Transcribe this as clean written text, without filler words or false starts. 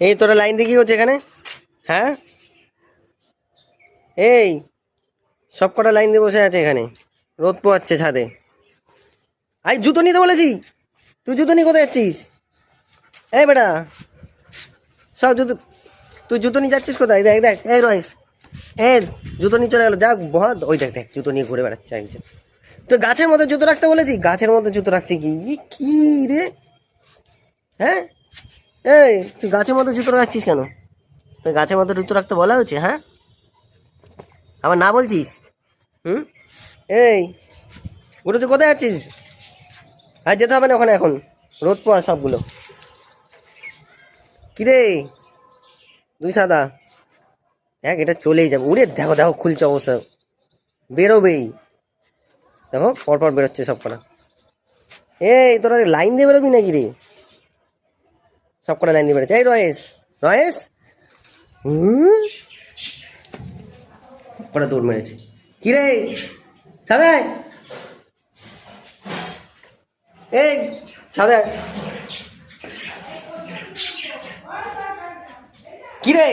এই তোরা লাইন দিয়ে কি করছে এখানে? হ্যাঁ, এই সব কটা লাইন দিয়ে বসে আছে এখানে, রোদ পোয়াচ্ছে ছাদে। আই জুতো নিতে বলেছি, তুই জুতো নিয়ে কোথায় যাচ্ছিস? এই বেটা, সব জুতো, তুই জুতো নিয়ে যাচ্ছিস কোথায়? দেখ দেখ, এই রয়েস, এই জুতো নিয়ে চলে গেল। যাক বহাদ, ওই দেখ দেখ জুতো নিয়ে ঘুরে বেড়াচ্ছে একজন। তুই গাছের মধ্যে জুতো রাখতে বলেছি, গাছের মধ্যে জুতো রাখছি কি? কি রে? হ্যাঁ, এই তুই গাছের মধ্যে জুতো রাখছিস কেন? তুই গাছের মধ্যে জুতো রাখতে বলা হয়েছে? হ্যাঁ, আবার না বলছিস? হুম, এই গুরু তুই কোথায় যাচ্ছিস? আর যেতে হবে না ওখানে, এখন রোদ পোয়া সবগুলো। কিরে দুই সাদা, দেখ এটা চলেই যাবে। উড়ে দেখো দেখো, খুলছে অবশ্য, বেরোবেই। দেখো পরপর বেরোচ্ছে সব কটা। এই তোরা লাইন দিয়ে বেরোবি নাকি রে? সব কটা লাইন দিয়ে বেরোচ্ছে। এই রয়েস, রয়েস, কটা দৌড় মেরেছে। কিরে সাদাই, এই সাদাই, কিরে